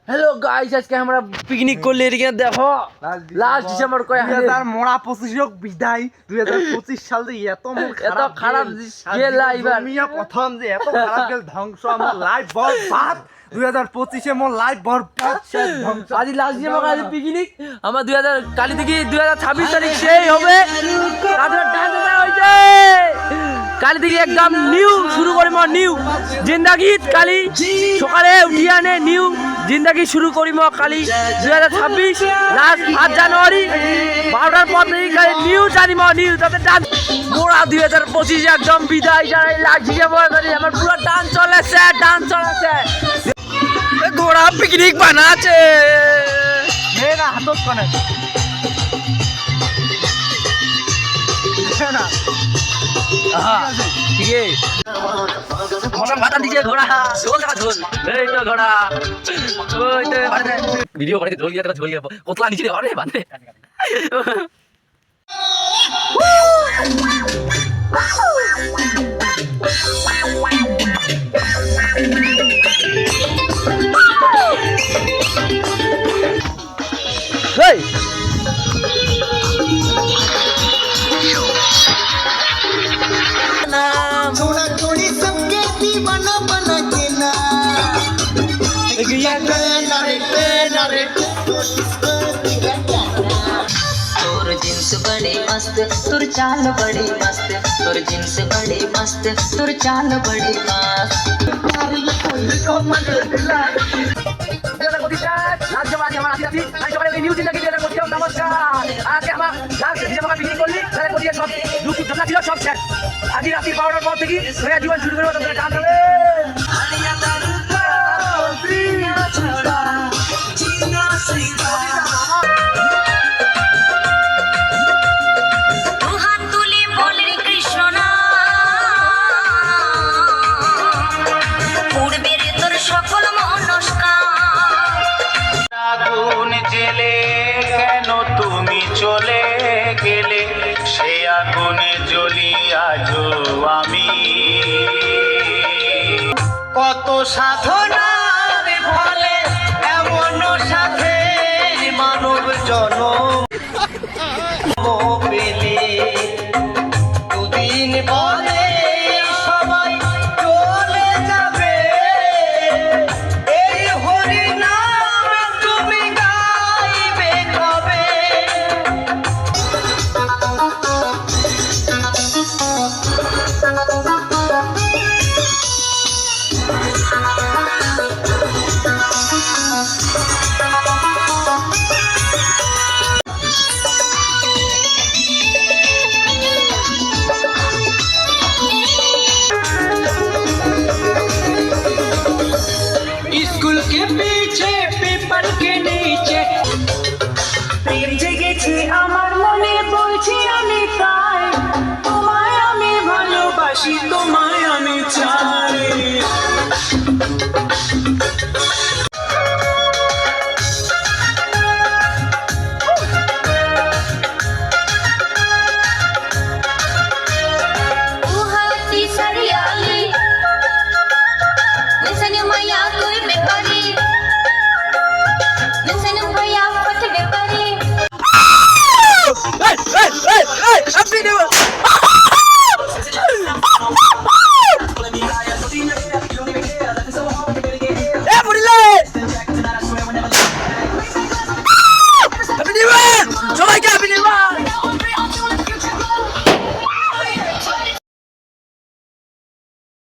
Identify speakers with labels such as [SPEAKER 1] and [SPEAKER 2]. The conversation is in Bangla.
[SPEAKER 1] হ্যালো গাইস, আজকে আমরা পিকনিক করলে এদিকে দেখো লাস্ট ডিসেম্বর কয়
[SPEAKER 2] 2025 বিদায় 2025 সাল যে এত
[SPEAKER 1] খারাপ গেল এবার
[SPEAKER 2] মিয়া প্রথম যে এত খারাপ গেল ধ্বংস আমার লাইফ বরবাদ 2025 এ মোর লাইফ বরবাদ ধ্বংস
[SPEAKER 1] আজ লাস্ট ডিসেম্বর কাল পিকনিক আমার 2000 কালি থেকে 2026 তারিখ সেই হবে রাতের ডান্স হইছে কালি থেকে একদম নিউ শুরু করিম নিউ জিন্দাগি কালি সকালে উঠিয়া নে নিউ জিন্দাগি শুরু করিম কালি 2026 লাস্ট 8 জানুয়ারি 12টার পর থেকে কালি নিউ জানিম নিউ তাতে ডান্স মোরা 2025 একদম বিদায় জানাই লাস্ট ডিসেম্বর আমার পুরো ডান্স চলেছে ঘোড়া পিকনিক বানাচ্ছে
[SPEAKER 2] মেয়েরা হাতত কানে না
[SPEAKER 1] ঠিক আছে ঘোড়া মাথা দিকে ঘোড়া ঝোল দেখা ঝোল এই তো ঘোড়া ওই তো বাঁধে ভিডিও করে ঝোল গিয়ে ঝোল গিয়ে কতলা নিচে ঘরে বাঁধে এই
[SPEAKER 3] थोड़ा थोड़ी सबके दीवाना बना के ना तोर जींस बड़े मस्त तोर चाल बड़ी मस्त तोर जींस बड़े मस्त तोर चाल बड़ी
[SPEAKER 1] আজ রাত্রি 12টার পর থেকে জীবন শুরু করবো তোমরা গান গাবে
[SPEAKER 3] সকল
[SPEAKER 4] আগুন জেলে কেন তুমি চলে গেলে সে আগুনে জ্বলি আজো আমি কত সাধনার ফলে এমন সাথে মানব জন্ম পেলে দুদিন পরে সবাই চলে যাবে এই হরি নাম তুমি গাইবে কবে
[SPEAKER 3] स्कूल के पीछे पेपर के नीचे প্রেম জেগেছে আমার মনে বলছি আমি তাই তোমায় আমি ভালোবাসি তোমায় আমি চাই
[SPEAKER 1] সবাইকে হ্যাপি নিউ ইয়ার